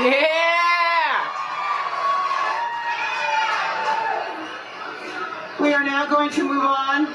Yeah! We are now going to move on.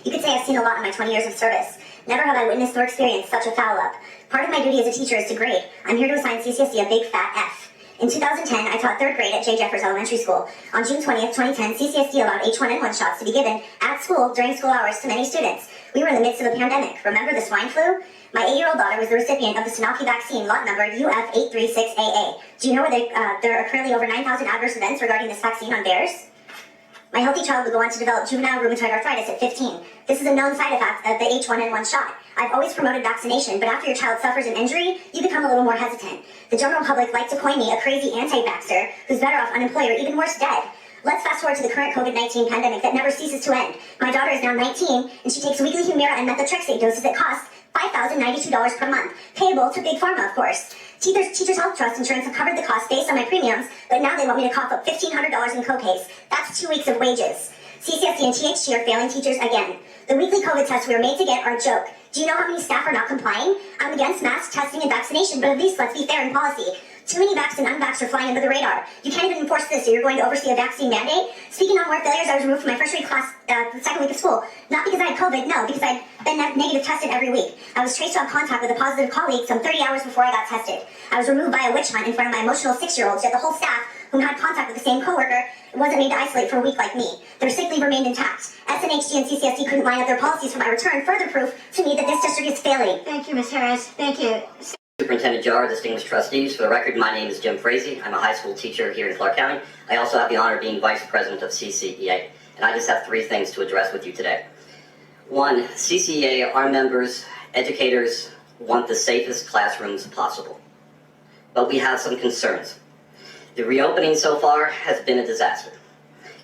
You could say I've seen a lot in my 20 years of service. Never have I witnessed or experienced such a foul-up. Part of my duty as a teacher is to grade. I'm here to assign CCSD a big fat F. In 2010, I taught 3rd grade at J. Jeffers Elementary School. On June 20th, 2010, CCSD allowed H1N1 shots to be given at school during school hours to many students. We were in the midst of a pandemic. Remember the swine flu? My 8-year-old daughter was the recipient of the Sanofi vaccine, lot number UF836AA. Do you know where there are currently over 9,000 adverse events regarding this vaccine on bears? My healthy child would go on to develop juvenile rheumatoid arthritis at 15. This is a known side effect of the H1N1 shot. I've always promoted vaccination, but after your child suffers an injury, you become a little more hesitant. The general public like to coin me a crazy anti-vaxxer who's better off unemployed or even worse, dead. Let's fast forward to the current COVID-19 pandemic that never ceases to end. My daughter is now 19, and she takes weekly Humira and methotrexate doses that cost $5,092 per month, payable to Big Pharma, of course. Teachers Health Trust Insurance have covered the cost based on my premiums, but now they want me to cough up $1,500 in co-pays. That's 2 weeks of wages. CCSD and THT are failing teachers again. The weekly COVID tests we were made to get are a joke. Do you know how many staff are not complying? I'm against mask testing and vaccination, but at least let's be fair in policy. Too many vaxxed and unvaxxed are flying under the radar. You can't even enforce this, so you're going to oversee a vaccine mandate? Speaking on more failures, I was removed from my first grade class the second week of school. Not because I had COVID, no, because I'd been negative tested every week. I was traced to have contact with a positive colleague some 30 hours before I got tested. I was removed by a witch hunt in front of my emotional 6-year-olds, yet the whole staff, who had contact with the same coworker, wasn't made to isolate for a week like me. Their sick leave remained intact. SNHG and CCSD couldn't line up their policies for my return, further proof to me that this district is failing. Thank you, Ms. Harris. Thank you. Superintendent Jar, distinguished trustees, for the record, my name is Jim Frazee. I'm a high school teacher here in Clark County. I also have the honor of being vice president of CCEA, and I just have 3 things to address with you today. 1, CCEA, our members, educators, want the safest classrooms possible. But we have some concerns. The reopening so far has been a disaster,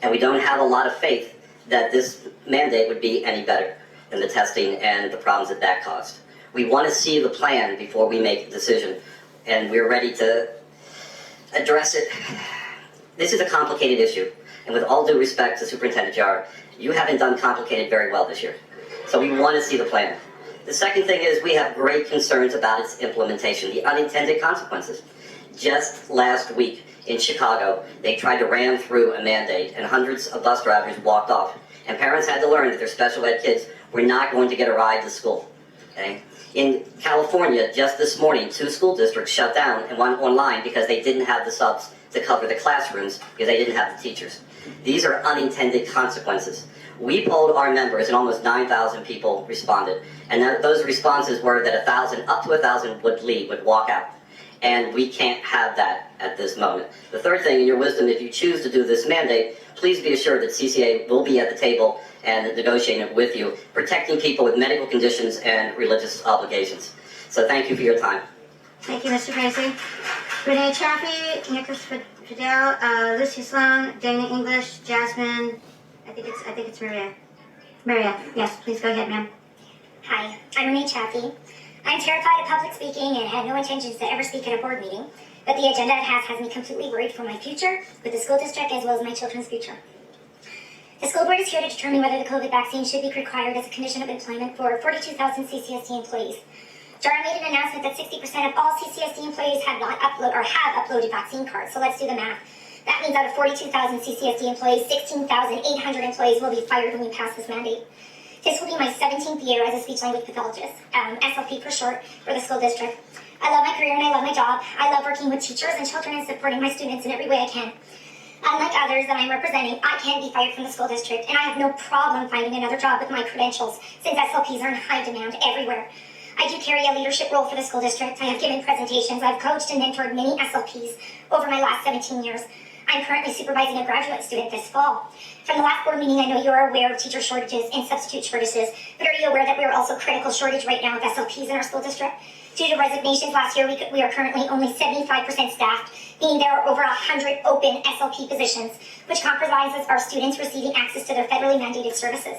and we don't have a lot of faith that this mandate would be any better than the testing and the problems that that caused. We want to see the plan before we make a decision, and we're ready to address it. This is a complicated issue, and with all due respect to Superintendent Jar, you haven't done complicated very well this year. So we want to see the plan. The second thing is we have great concerns about its implementation, the unintended consequences. Just last week in Chicago, they tried to ram through a mandate, and hundreds of bus drivers walked off, and parents had to learn that their special ed kids were not going to get a ride to school. Okay? In California, just this morning, 2 school districts shut down and went online because they didn't have the subs to cover the classrooms because they didn't have the teachers. These are unintended consequences. We polled our members and almost 9,000 people responded. And those responses were that 1,000, up to 1,000 would leave, would walk out. And we can't have that at this moment. The third thing, in your wisdom, if you choose to do this mandate, please be assured that CCA will be at the table and negotiating with you, protecting people with medical conditions and religious obligations. So thank you for your time. Thank you, Mr. Frazee. Renee Chaffee, Nicholas Fidel, Lucy Sloan, Dana English, Jasmine, I think it's Maria. Maria, yes, please go ahead, ma'am. Hi, I'm Renee Chaffee. I'm terrified of public speaking and had no intentions to ever speak at a board meeting, but the agenda it has me completely worried for my future with the school district as well as my children's future. The school board is here to determine whether the COVID vaccine should be required as a condition of employment for 42,000 CCSD employees. JARA made an announcement that 60% of all CCSD employees have uploaded vaccine cards, so let's do the math. That means out of 42,000 CCSD employees, 16,800 employees will be fired when we pass this mandate. This will be my 17th year as a speech-language pathologist, SLP for short, for the school district. I love my career and I love my job. I love working with teachers and children and supporting my students in every way I can. Unlike others that I'm representing, I can be fired from the school district, and I have no problem finding another job with my credentials, since SLPs are in high demand everywhere. I do carry a leadership role for the school district. I have given presentations. I've coached and mentored many SLPs over my last 17 years. I'm currently supervising a graduate student this fall. From the last board meeting, I know you're aware of teacher shortages and substitute shortages, but are you aware that we are also critical shortage right now of SLPs in our school district? Due to resignations last year, we are currently only 75% staffed, meaning there are over 100 open SLP positions, which compromises our students receiving access to their federally mandated services.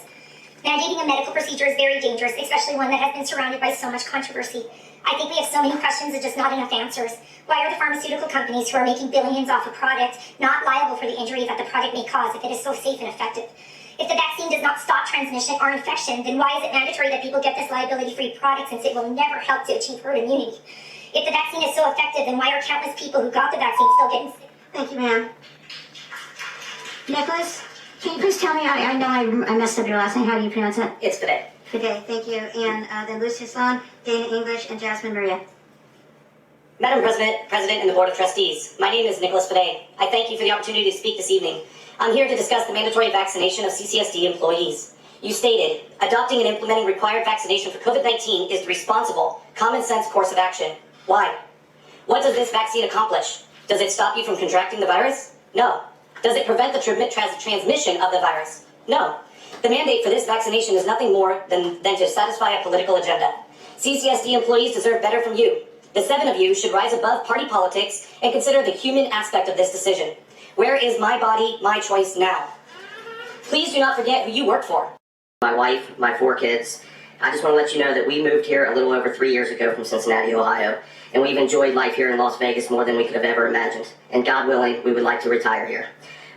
Mandating a medical procedure is very dangerous, especially one that has been surrounded by so much controversy. I think we have so many questions and just not enough answers. Why are the pharmaceutical companies who are making billions off a product not liable for the injury that the product may cause if it is so safe and effective? If the vaccine does not stop transmission or infection, then why is it mandatory that people get this liability-free product, since it will never help to achieve herd immunity? If the vaccine is so effective, then why are countless people who got the vaccine still getting sick? Thank you, ma'am. Nicholas, can you please tell me, I know I messed up your last name. How do you pronounce it? It's today. Okay, thank you. And then Lucy Sloan, Dana English, and Jasmine Maria. Madam President, and the Board of Trustees, my name is Nicholas Fade. I thank you for the opportunity to speak this evening. I'm here to discuss the mandatory vaccination of CCSD employees. You stated, adopting and implementing required vaccination for COVID-19 is the responsible, common sense course of action. Why? What does this vaccine accomplish? Does it stop you from contracting the virus? No. Does it prevent the transmission of the virus? No. The mandate for this vaccination is nothing more than to satisfy a political agenda. CCSD employees deserve better from you. The 7 of you should rise above party politics and consider the human aspect of this decision. Where is my body, my choice now? Please do not forget who you work for. My wife, my 4 kids. I just want to let you know that we moved here a little over 3 years ago from Cincinnati, Ohio, and we've enjoyed life here in Las Vegas more than we could have ever imagined. And God willing, we would like to retire here.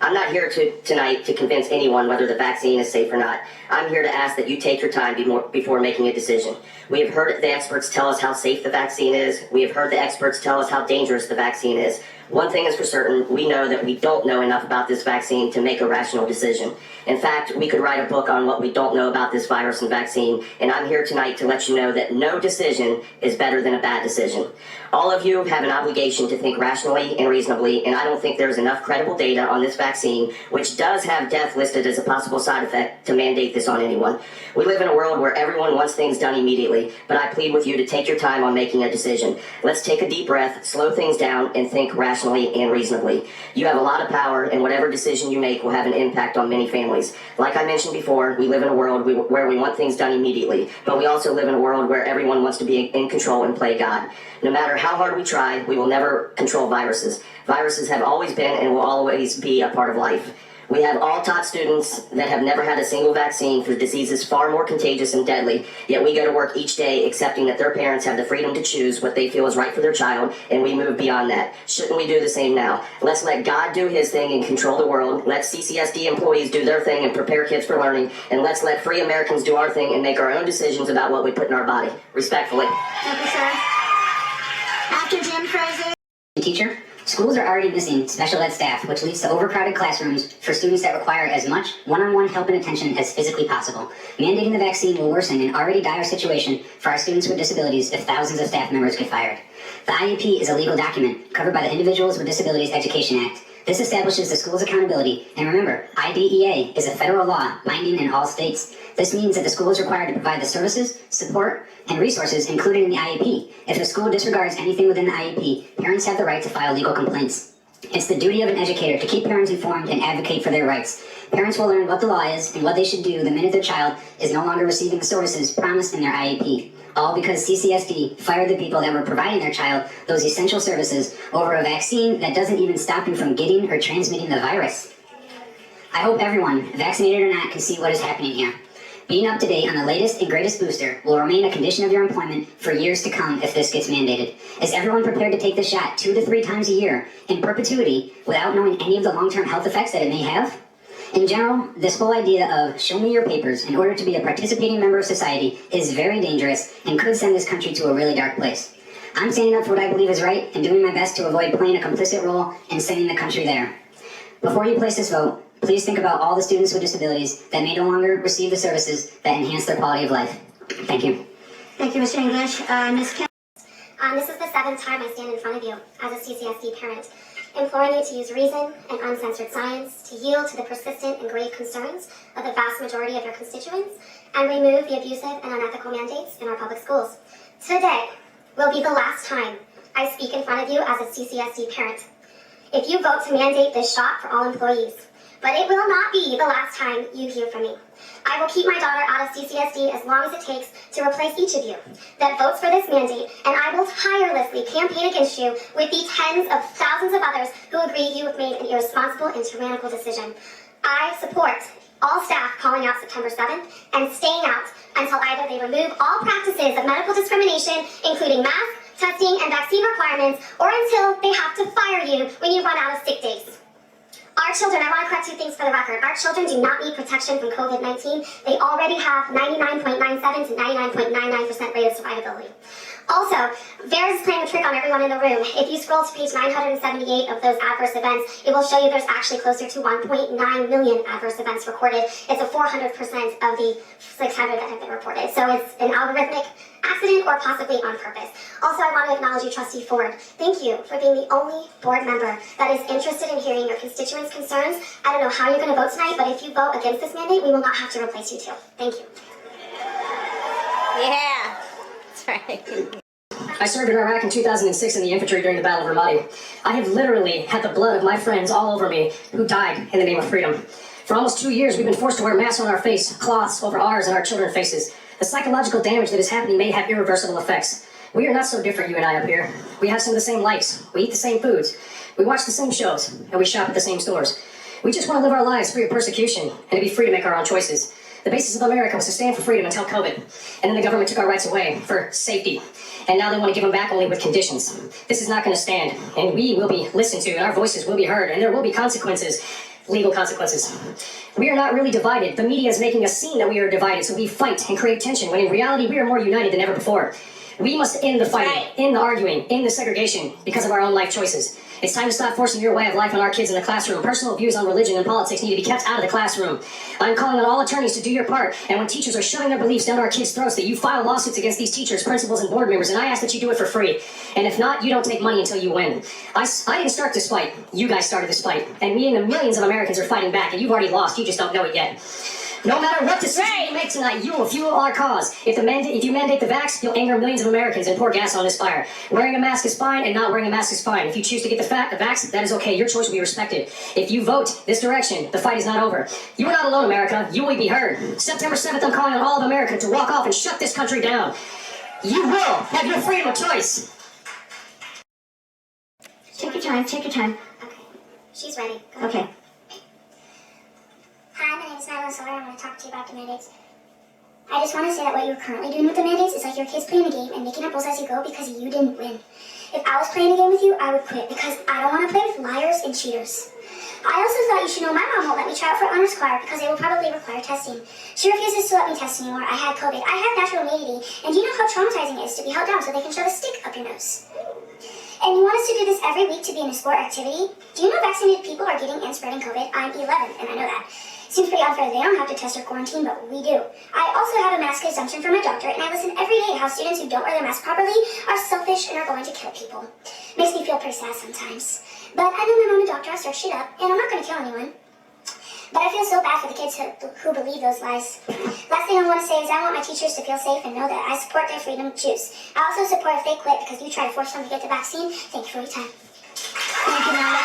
I'm not here tonight to convince anyone whether the vaccine is safe or not. I'm here to ask that you take your time before making a decision. We have heard the experts tell us how safe the vaccine is. We have heard the experts tell us how dangerous the vaccine is. One thing is for certain, we know that we don't know enough about this vaccine to make a rational decision. In fact, we could write a book on what we don't know about this virus and vaccine, and I'm here tonight to let you know that no decision is better than a bad decision. All of you have an obligation to think rationally and reasonably, and I don't think there's enough credible data on this vaccine, which does have death listed as a possible side effect, to mandate this on anyone. We live in a world where everyone wants things done immediately, but I plead with you to take your time on making a decision. Let's take a deep breath, slow things down, and think rationally and reasonably. You have a lot of power, and whatever decision you make will have an impact on many families. Like I mentioned before, we live in a world where we want things done immediately, but we also live in a world where everyone wants to be in control and play God. No matter how hard we try, we will never control viruses. Viruses have always been and will always be a part of life. We have all taught students that have never had a single vaccine for diseases far more contagious and deadly, yet we go to work each day accepting that their parents have the freedom to choose what they feel is right for their child, and we move beyond that. Shouldn't we do the same now? Let's let God do his thing and control the world. Let CCSD employees do their thing and prepare kids for learning, and let's let free Americans do our thing and make our own decisions about what we put in our body. Respectfully. Thank you, sir. After Jim Fraser. Teacher, schools are already missing special ed staff, which leads to overcrowded classrooms for students that require as much one-on-one help and attention as physically possible. Mandating the vaccine will worsen an already dire situation for our students with disabilities if thousands of staff members get fired. The IEP is a legal document covered by the Individuals with Disabilities Education Act. This establishes the school's accountability, and remember, IDEA is a federal law binding in all states. This means that the school is required to provide the services, support, and resources included in the IEP. If the school disregards anything within the IEP, parents have the right to file legal complaints. It's the duty of an educator to keep parents informed and advocate for their rights. Parents will learn what the law is and what they should do the minute their child is no longer receiving the services promised in their IEP. All because CCSD fired the people that were providing their child those essential services over a vaccine that doesn't even stop you from getting or transmitting the virus. I hope everyone, vaccinated or not, can see what is happening here. Being up to date on the latest and greatest booster will remain a condition of your employment for years to come if this gets mandated. Is everyone prepared to take the shot 2 to 3 times a year in perpetuity without knowing any of the long-term health effects that it may have? In general, this whole idea of show me your papers in order to be a participating member of society is very dangerous and could send this country to a really dark place. I'm standing up for what I believe is right and doing my best to avoid playing a complicit role in sending the country there. Before you place this vote, please think about all the students with disabilities that may no longer receive the services that enhance their quality of life. Thank you. Thank you, Mr. English. Ms. Kim. This is the 7th time I stand in front of you as a CCSD parent, imploring you to use reason and uncensored science to yield to the persistent and grave concerns of the vast majority of your constituents and remove the abusive and unethical mandates in our public schools. Today will be the last time I speak in front of you as a CCSD parent. If you vote to mandate this shot for all employees, but it will not be the last time you hear from me. I will keep my daughter out of CCSD as long as it takes to replace each of you that votes for this mandate, and I will tirelessly campaign against you with the tens of thousands of others who agree you have made an irresponsible and tyrannical decision. I support all staff calling out September 7th and staying out until either they remove all practices of medical discrimination, including mask, testing, and vaccine requirements, or until they have to fire you when you run out of sick days. Our children, I want to correct 2 things for the record. Our children do not need protection from COVID-19. They already have 99.97 to 99.99% rate of survivability. Also, VAERS is playing a trick on everyone in the room. If you scroll to page 978 of those adverse events, it will show you there's actually closer to 1.9 million adverse events recorded. It's a 400% of the 600 that have been reported. So it's an algorithmic accident or possibly on purpose. Also, I want to acknowledge you, Trustee Ford. Thank you for being the only board member that is interested in hearing your constituents' concerns. I don't know how you're going to vote tonight, but if you vote against this mandate, we will not have to replace you too. Thank you. Yeah, that's right. I served in Iraq in 2006 in the infantry during the Battle of Ramadi. I have literally had the blood of my friends all over me who died in the name of freedom. For almost 2 years, we've been forced to wear masks on our face, cloths over ours and our children's faces. The psychological damage that is happening may have irreversible effects. We are not so different, you and I up here. We have some of the same likes. We eat the same foods. We watch the same shows. And we shop at the same stores. We just want to live our lives free of persecution and to be free to make our own choices. The basis of America was to stand for freedom until COVID. And then the government took our rights away for safety. And now they want to give them back only with conditions. This is not going to stand. And we will be listened to, and our voices will be heard, and there will be consequences. Legal consequences. We are not really divided. The media is making us seem that we are divided, so we fight and create tension, when in reality we are more united than ever before. We must end the fighting, end the arguing, end the segregation because of our own life choices. It's time to stop forcing your way of life on our kids in the classroom. Personal views on religion and politics need to be kept out of the classroom. I'm calling on all attorneys to do your part, and when teachers are shoving their beliefs down our kids' throats, that you file lawsuits against these teachers, principals, and board members, and I ask that you do it for free. And if not, you don't take money until you win. I didn't start this fight. You guys started this fight. And me and the millions of Americans are fighting back, and you've already lost. You just don't know it yet. No matter what decision you make tonight, you will fuel our cause. If you mandate the vax, you'll anger millions of Americans and pour gas on this fire. Wearing a mask is fine, and not wearing a mask is fine. If you choose to get the vax, that is okay. Your choice will be respected. If you vote this direction, the fight is not over. You are not alone, America. You will be heard. September 7th, I'm calling on all of America to walk off and shut this country down. You will have your freedom of choice. Take your time, take your time. Okay. She's ready. Go ahead. Okay. Hi, my name is Madeline Sawyer. I'm going to talk to you about the mandates. I just want to say that what you're currently doing with the mandates is like your kids playing a game and making up rules as you go because you didn't win. If I was playing a game with you, I would quit because I don't want to play with liars and cheaters. I also thought you should know my mom won't let me try out for honors choir because they will probably require testing. She refuses to let me test anymore. I had COVID. I have natural immunity. And do you know how traumatizing it is to be held down so they can shove a stick up your nose? And you want us to do this every week to be in a sport activity? Do you know vaccinated people are getting and spreading COVID? I'm 11, and I know that. Seems pretty unfair they don't have to test or quarantine, but we do. I also have a mask exemption from my doctor, and I listen every day how students who don't wear their mask properly are selfish and are going to kill people. Makes me feel pretty sad sometimes. But I know my mom and doctor have searched it up, and I'm not going to kill anyone. But I feel so bad for the kids who believe those lies. Last thing I want to say is I want my teachers to feel safe and know that I support their freedom to choose. I also support if they quit because you try to force them to get the vaccine. Thank you for your time. Thank you, Nana.